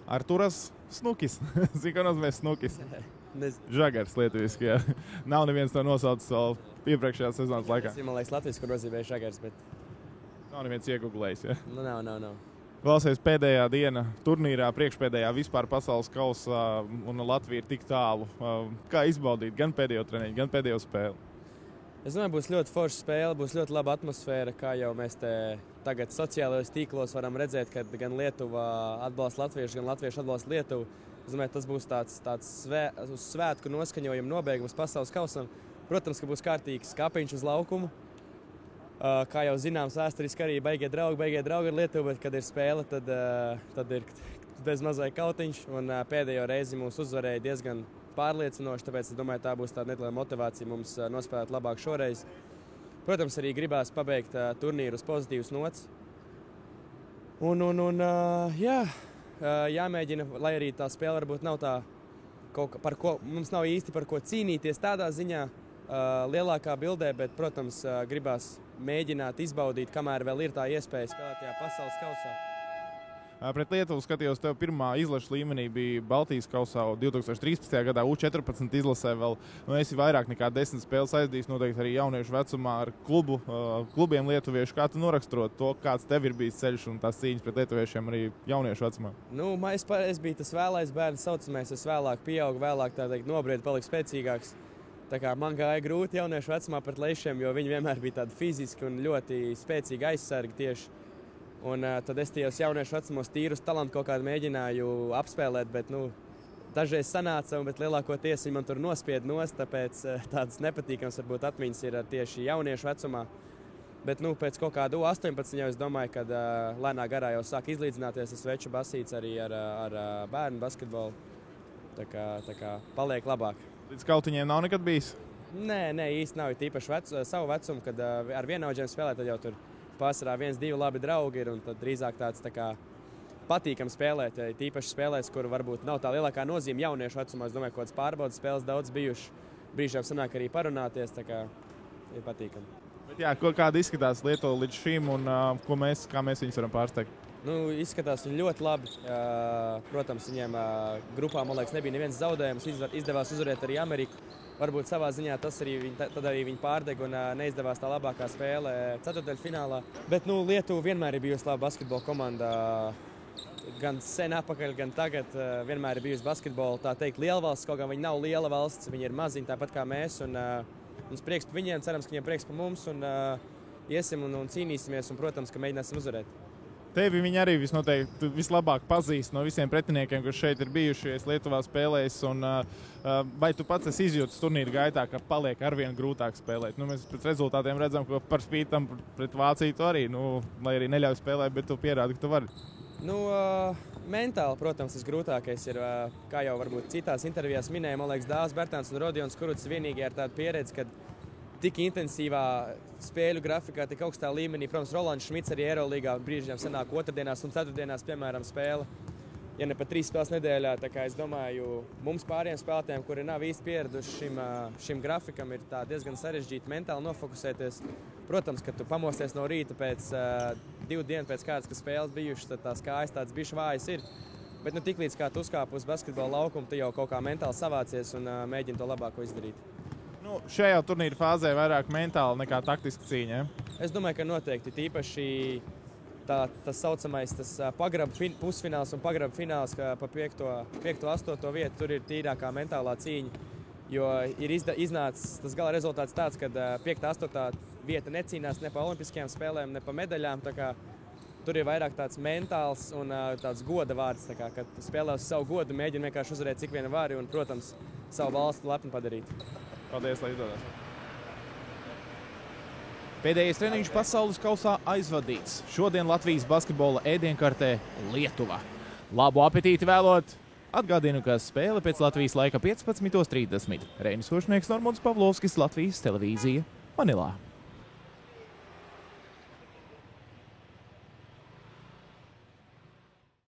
Arturas Snukis. Zini, ko nozīmē Snukis? Žagars lietuviski, jā. Nav neviens to nosaucis vēl iepriekšējā sezonas laikā. Man liekas, Latvijas, kur nozīmē žagars, bet... Nav neviens iegooglējis, jā. Nu, nav. Klausies, pēdējā diena turnīrā, priekšpēdējā vispār pasaules kausā, un Latvija ir tik tālu. Kā izbaudīt gan pēdējo treniņu, gan pēdējo spēli? Es domāju, būs ļoti forša spēle, būs ļoti laba atmosfēra, kā jau mēs te tagad sociālajos tīklos varam redzēt, kad gan Lietuva atbalsta latviešu, gan latviešu atbalsta Lietuvu. Es domāju, tas būs tāds uz svētku noskaņojumu nobeigums pasaules kausam. Protams, ka būs kārtīgs kāpiņš uz laukumu. Kā jau zināms, vēsturiski arī beigie draugi ar Lietuvu, bet, kad ir spēle, tad ir bez mazai kautiņš. Un pēdējo reizi mūs uzvarēja diezgan pārliecinoši, tāpēc es domāju, tā būs tāda neliela motivācija mums nospēlēt labāk šoreiz. Protams, arī gribās pabeigt turnīru uz pozitīvas nots. Jāmēģina, lai arī tā spēle varbūt nav tā, mums nav īsti par ko cīnīties tādā ziņā lielākā bildē, bet, protams, gribās mēģināt izbaudīt, kamēr vēl ir tā iespēja spēlēt tajā pasaules kausā. Pret Lietuvu skatījos, tev pirmā izlaša līmenī bija Baltijas kausā 2013. gadā U14 izlasē vēl. Esi vairāk nekā 10 spēles aizdījis, noteikti arī jauniešu vecumā ar klubiem lietuviešu. Kā tu noraksturot to, kāds tev ir bijis ceļš un tās cīņas pret lietuviešiem arī jauniešu vecumā? Es biju tas vēlais bērns saucamais, es vēlāk pieaugu, vēlāk nobriedu, paliku spēcīgāks. Tā kā man gāja grūti jauniešu vecumā pret leišiem, jo viņi vienmēr bija tādi fiziski un ļoti spēcīgi aizsargi tieši. Un tad es tajos jauniešu vecumos tīrus talantu kaut kādu mēģināju apspēlēt, bet dažreiz sanāca, bet lielākoties viņi man tur nospied nost, tāpēc tādas nepatīkams varbūt atmiņas ir tieši jauniešu vecumā. Bet pēc kaut kādu 18 jau es domāju, kad lēnā garā jau sāk izlīdzināties tas veču basīts arī ar bērnu basketbolu. Tā kā paliek labāk. Līdz kautiņiem nav nekad bijis? Nē, īsti nav. Tīpaši savu vecumu, kad ar vienaudžiem spēlē, tad jau tur pārsvarā 1-2 labi draugi ir, un tad drīzāk tāds patīkam spēlēt. Tīpaši spēlēs, kur varbūt nav tā lielākā nozīme jauniešu vecumā. Es domāju, ka kādas pārbaudas spēles daudz bijuši. Brīžiem sanāk arī parunāties, tā kā ir patīkami. Bet jā, kāda izskatās Lietuva līdz šim un kā mēs viņus varam pārsteigt? Izskatās viņi ļoti labi. Protams, viņiem grupā, man liekas, nebija neviens zaudējums. Izdevās uzvarēt arī Ameriku. Varbūt savā ziņā tas arī viņi pārdega un neizdevās tā labākā spēle ceturtdaļfinālā. Bet Lietuva vienmēr ir bijusi laba basketbola komanda. Gan sen apakaļ, gan tagad vienmēr ir bijusi basketbola, tā teikt, liela valsts. Kaut gan viņi nav liela valsts, viņi ir maziņi tāpat kā mēs. Mums prieks par viņiem, cerams, ka viņiem prieks par mums. Iesim un cīnīsimies un, protams, ka mēģināsim uzvarēt. Tevi viņi arī visnoteikti vislabāk pazīst no visiem pretiniekiem, kas šeit ir bijušies, Lietuvā spēlējis. Vai tu pats esi izjūtis turnīra gaitā, ka paliek arvien grūtāk spēlēt? Mēs pēc rezultātiem redzam, ka par spīti tam pret Vāciju tu arī, lai arī neļauj spēlēt, bet tu pierādi, ka tu vari. Mentāli, protams, tas grūtākais ir, kā jau varbūt citās intervijās minēja, man liekas, Dāvs Bērtāns un Rodions Kurucs vienīgie ar tādu pieredzi, kad tik intensīvā spēļu grafikā, tik augstā līmenī. Protams, Rolands Šmits arī Eirolīgā brīžiem sanāk otrdienās un ceturtdienās, piemēram, spēle. Ja ne pat 3 spēles nedēļā, tā kā es domāju, mums pāriem spēlētājiem, kuri nav īsti pieraduši šim grafikam, ir tā diezgan sarežģīti mentāli nofokusēties. Protams, kad tu pamosties no rīta pēc 2 dienu pēc kādas, kas spēles bijušas, tad tās kājas tāds bišķi vājas ir. Bet tiklīdz kā tu uzkāp uz basketbola laukumu, tu jau kaut kā mentāli savācies un mēģini to labāko izdarīt. Šajā turnīra fāzē vairāk mentāli nekā taktiska cīņa. Es domāju, ka noteikti tīpaši tas saucamais pagraba pusfināls un pagraba fināls pa 5. 8. vietu, tur ir tīrākā mentālā cīņa. Jo ir iznācis tas gala rezultāts tāds, ka 5. 8. vieta necīnās ne pa olimpiskajām spēlēm, ne pa medaļām. Tur ir vairāk tāds mentāls un tāds goda vārds, kad tu spēlē uz savu godu, mēģini vienkārši uzvarēt cik vien vari un, protams, savu valstu lepni padarīt. Paldies, lai izdodas. Pēdējais treniņš pasaules kausā aizvadīts. Šodien Latvijas basketbola ēdienkartē Lietuva. Labu apetīti vēlot! Atgādinu, ka spēle pēc Latvijas laika 15:30. Reinis Hošnieks, Normons Pavlovskis, Latvijas televīzija, Manilā.